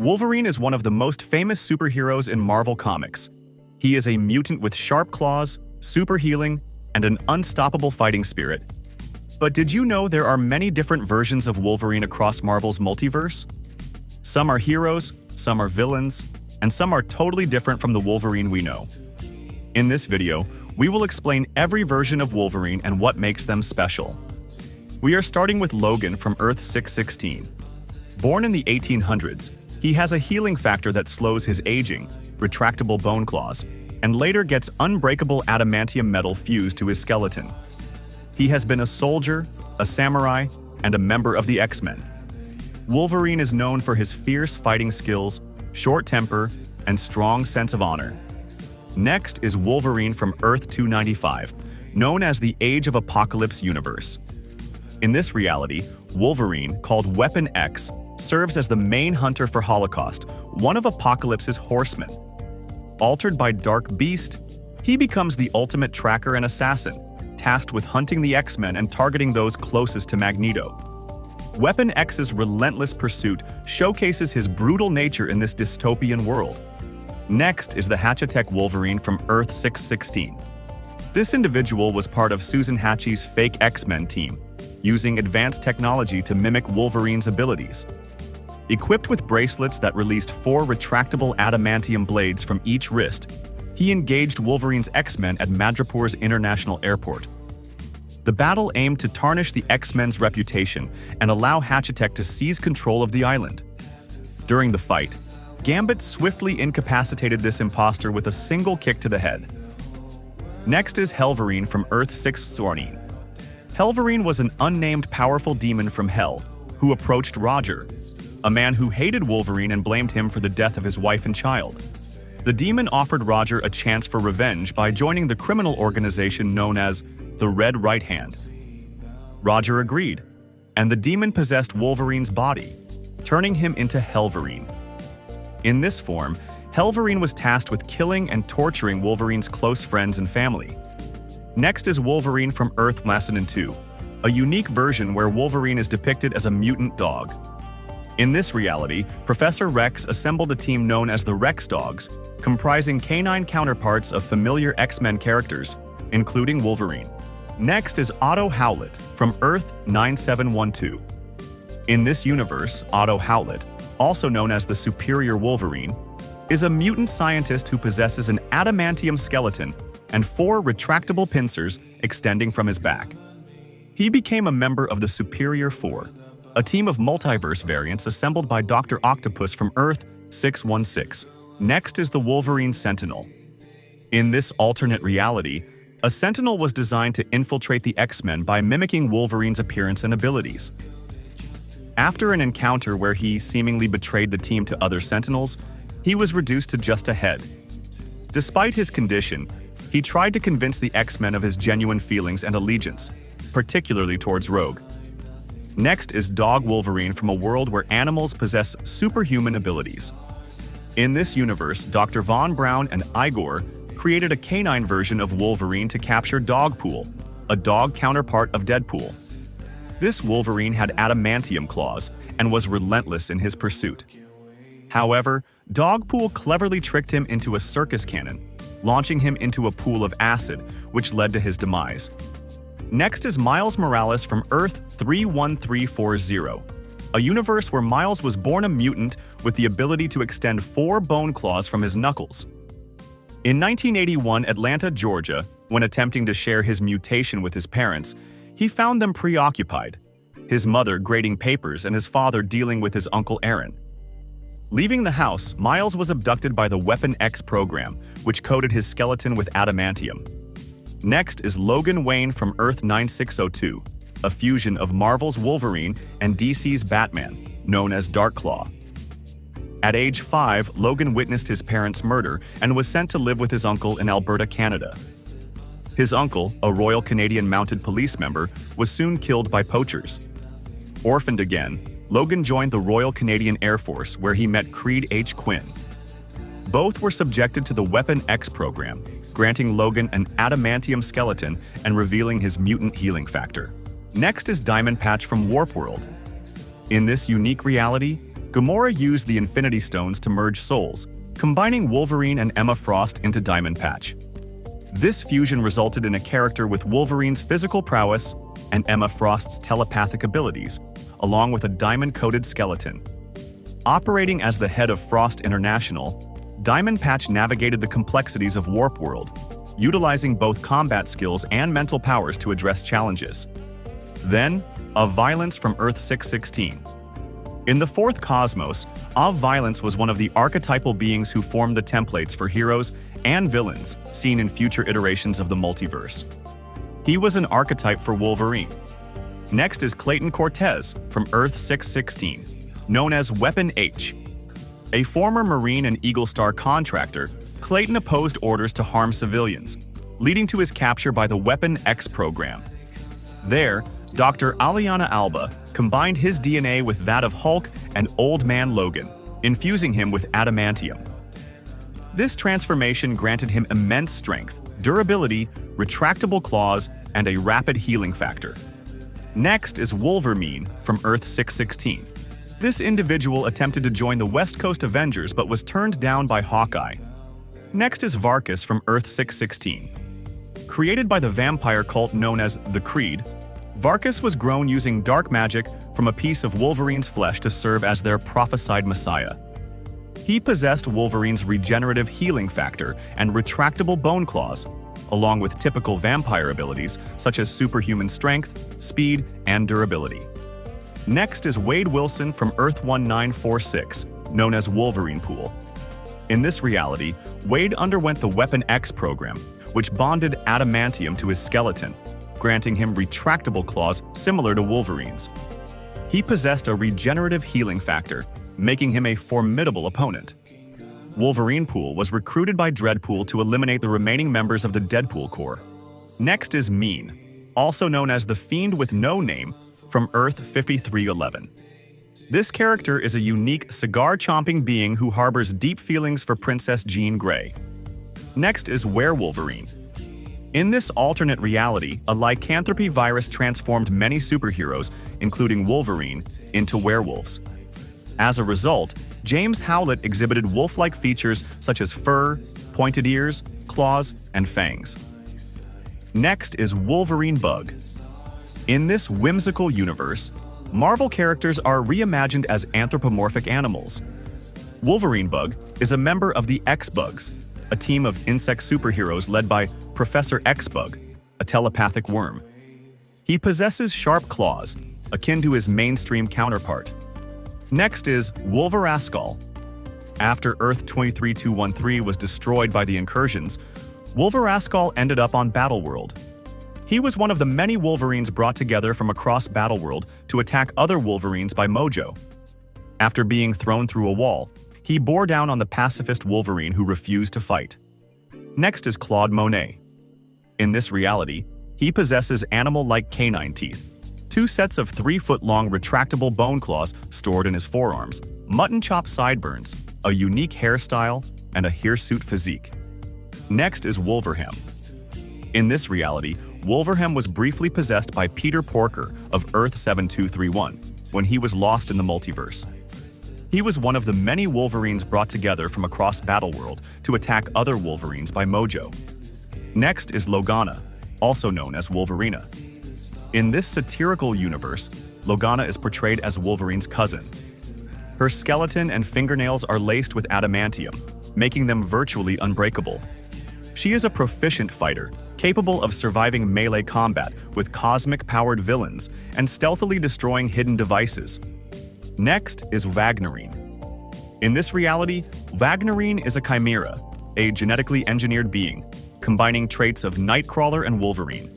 Wolverine is one of the most famous superheroes in Marvel Comics. He is a mutant with sharp claws, super healing, and an unstoppable fighting spirit. But did you know there are many different versions of Wolverine across Marvel's multiverse? Some are heroes, some are villains, and some are totally different from the Wolverine we know. In this video, we will explain every version of Wolverine and what makes them special. We are starting with Logan from Earth 616. Born in the 1800s, he has a healing factor that slows his aging, retractable bone claws, and later gets unbreakable adamantium metal fused to his skeleton. He has been a soldier, a samurai, and a member of the X-Men. Wolverine is known for his fierce fighting skills, short temper, and strong sense of honor. Next is Wolverine from Earth 295, known as the Age of Apocalypse universe. In this reality, Wolverine, called Weapon X, serves as the main hunter for Holocaust, one of Apocalypse's horsemen. Altered by Dark Beast, he becomes the ultimate tracker and assassin, tasked with hunting the X-Men and targeting those closest to Magneto. Weapon X's relentless pursuit showcases his brutal nature in this dystopian world. Next is the Hatchetech Wolverine from Earth 616. This individual was part of Susan Hatchie's fake X-Men team, using advanced technology to mimic Wolverine's abilities. Equipped with bracelets that released 4 retractable adamantium blades from each wrist, he engaged Wolverine's X-Men at Madripoor's International Airport. The battle aimed to tarnish the X-Men's reputation and allow Hatchetech to seize control of the island. During the fight, Gambit swiftly incapacitated this imposter with a single kick to the head. Next is Helverine from Earth 616. Helverine was an unnamed powerful demon from Hell who approached Roger, a man who hated Wolverine and blamed him for the death of his wife and child. The demon offered Roger a chance for revenge by joining the criminal organization known as the Red Right Hand. Roger agreed, and the demon possessed Wolverine's body, turning him into Helverine. In this form, Helverine was tasked with killing and torturing Wolverine's close friends and family. Next is Wolverine from Earth 2, a unique version where Wolverine is depicted as a mutant dog. In this reality, Professor Rex assembled a team known as the Rex Dogs, comprising canine counterparts of familiar X-Men characters, including Wolverine. Next is Otto Howlett from Earth 9712. In this universe, Otto Howlett, also known as the Superior Wolverine, is a mutant scientist who possesses an adamantium skeleton and 4 retractable pincers extending from his back. He became a member of the Superior Four, a team of multiverse variants assembled by Dr. Octopus from Earth 616. Next is the Wolverine Sentinel. In this alternate reality, a Sentinel was designed to infiltrate the X-Men by mimicking Wolverine's appearance and abilities. After an encounter where he seemingly betrayed the team to other Sentinels, he was reduced to just a head. Despite his condition, he tried to convince the X-Men of his genuine feelings and allegiance, particularly towards Rogue. Next is Dog Wolverine from a world where animals possess superhuman abilities. In this universe, Dr. Von Braun and Igor created a canine version of Wolverine to capture Dogpool, a dog counterpart of Deadpool. This Wolverine had adamantium claws and was relentless in his pursuit. However, Dogpool cleverly tricked him into a circus cannon, launching him into a pool of acid, which led to his demise. Next is Miles Morales from Earth 31340, a universe where Miles was born a mutant with the ability to extend 4 bone claws from his knuckles. In 1981 Atlanta, Georgia, when attempting to share his mutation with his parents, he found them preoccupied, his mother grading papers and his father dealing with his uncle Aaron. Leaving the house, Miles was abducted by the Weapon X program, which coated his skeleton with adamantium. Next is Logan Wayne from Earth 9602, a fusion of Marvel's Wolverine and DC's Batman, known as Darkclaw. At age 5, Logan witnessed his parents' murder and was sent to live with his uncle in Alberta, Canada. His uncle, a Royal Canadian Mounted Police member, was soon killed by poachers. Orphaned again, Logan joined the Royal Canadian Air Force, where he met Creed H. Quinn. Both were subjected to the Weapon X program, granting Logan an adamantium skeleton and revealing his mutant healing factor. Next is Diamond Patch from Warp World. In this unique reality, Gamora used the Infinity Stones to merge souls, combining Wolverine and Emma Frost into Diamond Patch. This fusion resulted in a character with Wolverine's physical prowess and Emma Frost's telepathic abilities, along with a diamond-coated skeleton. Operating as the head of Frost International, Diamond Patch navigated the complexities of Warp World, utilizing both combat skills and mental powers to address challenges. Then, Of Violence from Earth 616. In the fourth cosmos, Of Violence was one of the archetypal beings who formed the templates for heroes and villains seen in future iterations of the multiverse. He was an archetype for Wolverine. Next is Clayton Cortez from Earth 616, known as Weapon H. A former Marine and Eagle Star contractor, Clayton opposed orders to harm civilians, leading to his capture by the Weapon X program. There, Dr. Aliana Alba combined his DNA with that of Hulk and Old Man Logan, infusing him with adamantium. This transformation granted him immense strength, durability, retractable claws, and a rapid healing factor. Next is Wolverine from Earth 616. This individual attempted to join the West Coast Avengers but was turned down by Hawkeye. Next is Varkus from Earth 616. Created by the vampire cult known as the Creed, Varkus was grown using dark magic from a piece of Wolverine's flesh to serve as their prophesied messiah. He possessed Wolverine's regenerative healing factor and retractable bone claws, along with typical vampire abilities such as superhuman strength, speed, and durability. Next is Wade Wilson from Earth 1946, known as Wolverine Pool. In this reality, Wade underwent the Weapon X program, which bonded adamantium to his skeleton, granting him retractable claws similar to Wolverine's. He possessed a regenerative healing factor, making him a formidable opponent. Wolverine Pool was recruited by Dreadpool to eliminate the remaining members of the Deadpool Corps. Next is Mean, also known as the Fiend with No Name, from Earth 5311. This character is a unique cigar-chomping being who harbors deep feelings for Princess Jean Grey. Next is Werewolverine. In this alternate reality, a lycanthropy virus transformed many superheroes, including Wolverine, into werewolves. As a result, James Howlett exhibited wolf-like features such as fur, pointed ears, claws, and fangs. Next is Wolverine Bug. In this whimsical universe, Marvel characters are reimagined as anthropomorphic animals. Wolverine Bug is a member of the X-Bugs, a team of insect superheroes led by Professor X-Bug, a telepathic worm. He possesses sharp claws, akin to his mainstream counterpart. Next is Wolverascal. After Earth 23213 was destroyed by the incursions, Wolverascal ended up on Battleworld. He was one of the many Wolverines brought together from across Battleworld to attack other Wolverines by Mojo. After being thrown through a wall, he bore down on the pacifist Wolverine who refused to fight. Next is Claude Monet. In this reality, he possesses animal-like canine teeth, 2 sets of 3-foot-long retractable bone claws stored in his forearms, mutton chop sideburns, a unique hairstyle, and a hirsute physique. Next is Wolverham. In this reality, Wolverham was briefly possessed by Peter Porker of Earth 7231 when he was lost in the multiverse. He was one of the many Wolverines brought together from across Battleworld to attack other Wolverines by Mojo. Next is Logana, also known as Wolverina. In this satirical universe, Logana is portrayed as Wolverine's cousin. Her skeleton and fingernails are laced with adamantium, making them virtually unbreakable. She is a proficient fighter, capable of surviving melee combat with cosmic-powered villains and stealthily destroying hidden devices. Next is Wagnerine. In this reality, Wagnerine is a chimera, a genetically engineered being, combining traits of Nightcrawler and Wolverine.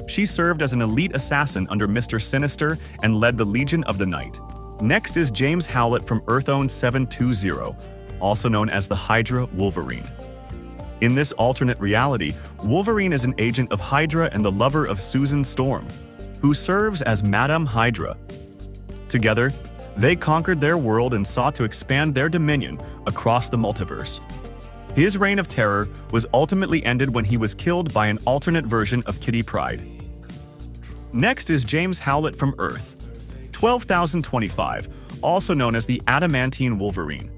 She served as an elite assassin under Mr. Sinister and led the Legion of the Night. Next is James Howlett from Earth-Own 720, also known as the Hydra Wolverine. In this alternate reality, Wolverine is an agent of Hydra and the lover of Susan Storm, who serves as Madame Hydra. Together, they conquered their world and sought to expand their dominion across the multiverse. His reign of terror was ultimately ended when he was killed by an alternate version of Kitty Pryde. Next is James Howlett from Earth 12,025, also known as the adamantine Wolverine.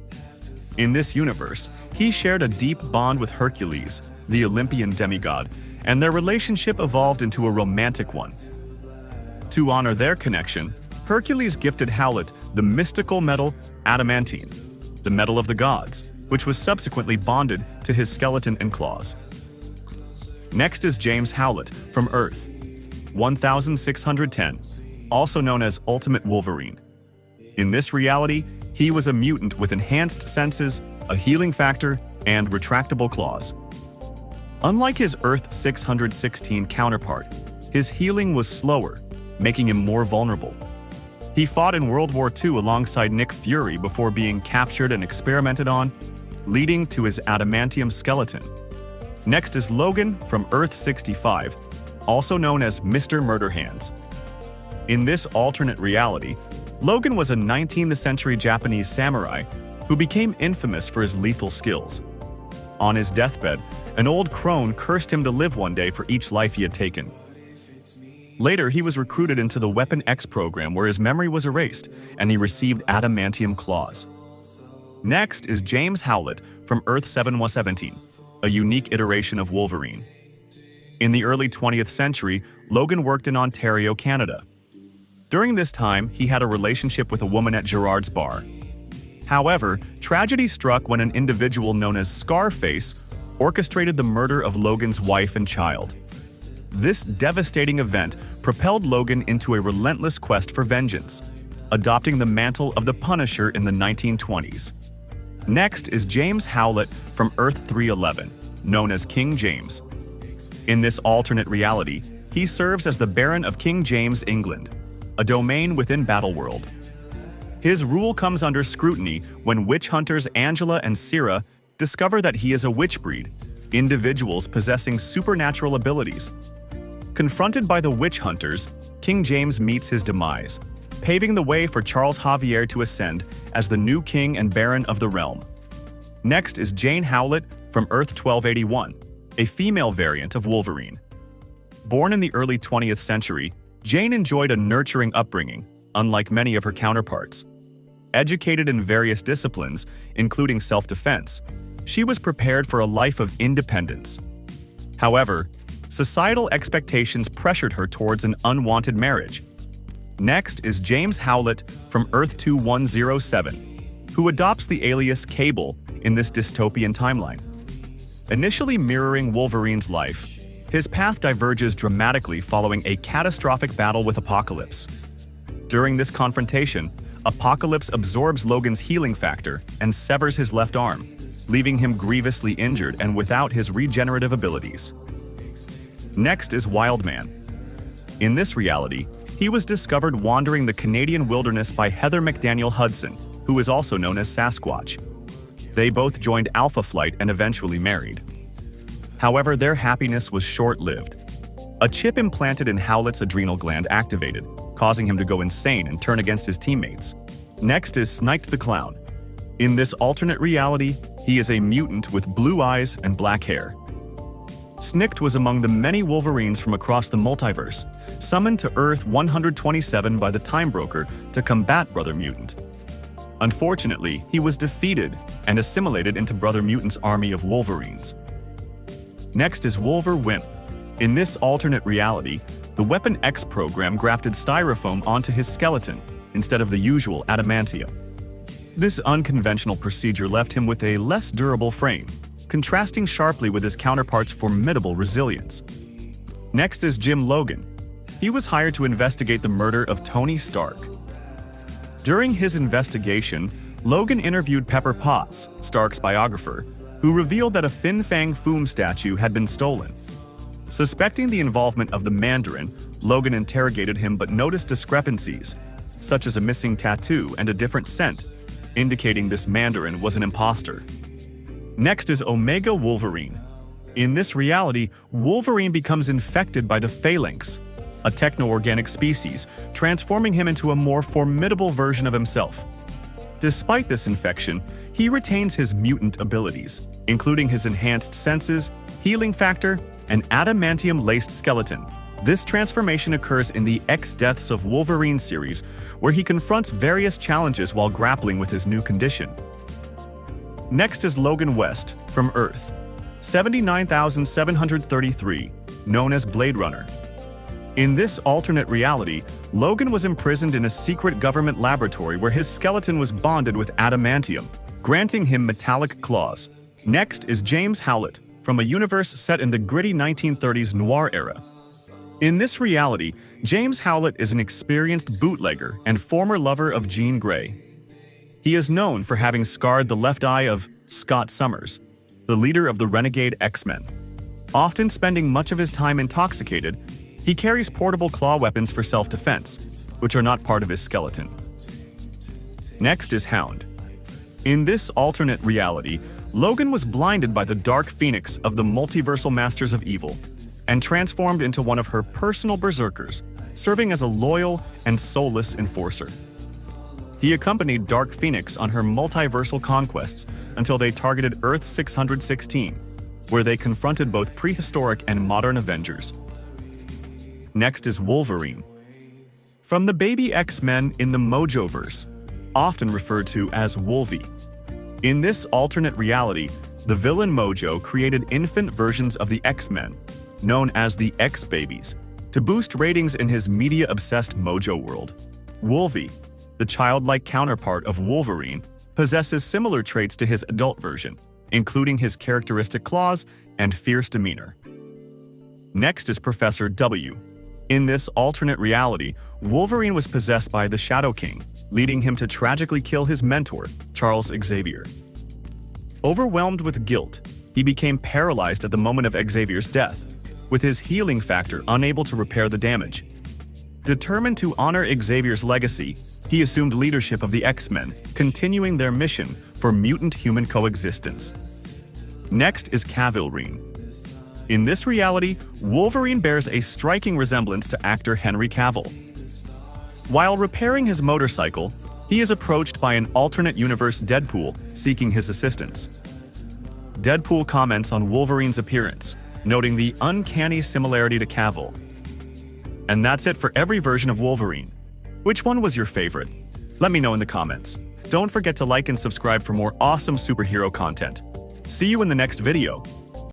In this universe, he shared a deep bond with Hercules, the Olympian demigod, and their relationship evolved into a romantic one. To honor their connection, Hercules gifted Howlett the mystical metal adamantine, the metal of the gods, which was subsequently bonded to his skeleton and claws. Next is James Howlett from Earth, 1610, also known as Ultimate Wolverine. In this reality, he was a mutant with enhanced senses, a healing factor, and retractable claws. Unlike his Earth 616 counterpart, his healing was slower, making him more vulnerable. He fought in World War II alongside Nick Fury before being captured and experimented on, leading to his adamantium skeleton. Next is Logan from Earth 65, also known as Mr. Murderhands. In this alternate reality, Logan was a 19th century Japanese samurai who became infamous for his lethal skills. On his deathbed, an old crone cursed him to live one day for each life he had taken. Later, he was recruited into the Weapon X program where his memory was erased and he received adamantium claws. Next is James Howlett from Earth 717, a unique iteration of Wolverine. In the early 20th century, Logan worked in Ontario, Canada. During this time, he had a relationship with a woman at Gerard's bar. However, tragedy struck when an individual known as Scarface orchestrated the murder of Logan's wife and child. This devastating event propelled Logan into a relentless quest for vengeance, adopting the mantle of the Punisher in the 1920s. Next is James Howlett from Earth 311, known as King James. In this alternate reality, he serves as the Baron of King James, England, a domain within Battleworld. His rule comes under scrutiny when witch hunters Angela and Syrah discover that he is a witch breed, individuals possessing supernatural abilities. Confronted by the witch hunters, King James meets his demise, paving the way for Charles Xavier to ascend as the new king and baron of the realm. Next is Jane Howlett from Earth 1281, a female variant of Wolverine. Born in the early 20th century, Jane enjoyed a nurturing upbringing, unlike many of her counterparts. Educated in various disciplines, including self-defense, she was prepared for a life of independence. However, societal expectations pressured her towards an unwanted marriage. Next is James Howlett from Earth 2107, who adopts the alias Cable in this dystopian timeline. Initially mirroring Wolverine's life, his path diverges dramatically following a catastrophic battle with Apocalypse. During this confrontation, Apocalypse absorbs Logan's healing factor and severs his left arm, leaving him grievously injured and without his regenerative abilities. Next is Wildman. In this reality, he was discovered wandering the Canadian wilderness by Heather McDaniel Hudson, who is also known as Sasquatch. They both joined Alpha Flight and eventually married. However, their happiness was short-lived. A chip implanted in Howlett's adrenal gland activated, causing him to go insane and turn against his teammates. Next is Sniped the Clown. In this alternate reality, he is a mutant with blue eyes and black hair. Snikt was among the many Wolverines from across the multiverse, summoned to Earth 127 by the Time Broker to combat Brother Mutant. Unfortunately, he was defeated and assimilated into Brother Mutant's army of Wolverines. Next is Wolverine. In this alternate reality, the Weapon X program grafted styrofoam onto his skeleton instead of the usual adamantium. This unconventional procedure left him with a less durable frame, contrasting sharply with his counterpart's formidable resilience. Next is Jim Logan. He was hired to investigate the murder of Tony Stark. During his investigation, Logan interviewed Pepper Potts, Stark's biographer, who revealed that a Fin Fang Foom statue had been stolen. Suspecting the involvement of the Mandarin, Logan interrogated him but noticed discrepancies, such as a missing tattoo and a different scent, indicating this Mandarin was an imposter. Next is Omega Wolverine. In this reality, Wolverine becomes infected by the Phalanx, a techno-organic species, transforming him into a more formidable version of himself. Despite this infection, he retains his mutant abilities, including his enhanced senses, healing factor, and adamantium-laced skeleton, This transformation occurs in the X Deaths of Wolverine series, where he confronts various challenges while grappling with his new condition. Next is Logan West, from Earth, 79,733, known as Blade Runner. In this alternate reality, Logan was imprisoned in a secret government laboratory where his skeleton was bonded with adamantium, granting him metallic claws. Next is James Howlett, from a universe set in the gritty 1930s noir era. In this reality, James Howlett is an experienced bootlegger and former lover of Jean Grey. He is known for having scarred the left eye of Scott Summers, the leader of the renegade X-Men. Often spending much of his time intoxicated, he carries portable claw weapons for self-defense, which are not part of his skeleton. Next is Hound. In this alternate reality, Logan was blinded by the Dark Phoenix of the multiversal Masters of Evil and transformed into one of her personal berserkers, serving as a loyal and soulless enforcer. He accompanied Dark Phoenix on her multiversal conquests until they targeted Earth 616, where they confronted both prehistoric and modern Avengers. Next is Wolverine. From the baby X-Men in the Mojoverse, often referred to as Wolvie. In this alternate reality, the villain Mojo created infant versions of the X-Men, known as the X-Babies, to boost ratings in his media-obsessed Mojo world. Wolvie, the childlike counterpart of Wolverine, possesses similar traits to his adult version, including his characteristic claws and fierce demeanor. Next is Professor W. In this alternate reality, Wolverine was possessed by the Shadow King, leading him to tragically kill his mentor, Charles Xavier. Overwhelmed with guilt, he became paralyzed at the moment of Xavier's death, with his healing factor unable to repair the damage. Determined to honor Xavier's legacy, he assumed leadership of the X-Men, continuing their mission for mutant-human coexistence. Next is Wolverine. In this reality, Wolverine bears a striking resemblance to actor Henry Cavill. While repairing his motorcycle, he is approached by an alternate universe Deadpool seeking his assistance. Deadpool comments on Wolverine's appearance, noting the uncanny similarity to Cavill. And that's it for every version of Wolverine. Which one was your favorite? Let me know in the comments. Don't forget to like and subscribe for more awesome superhero content. See you in the next video.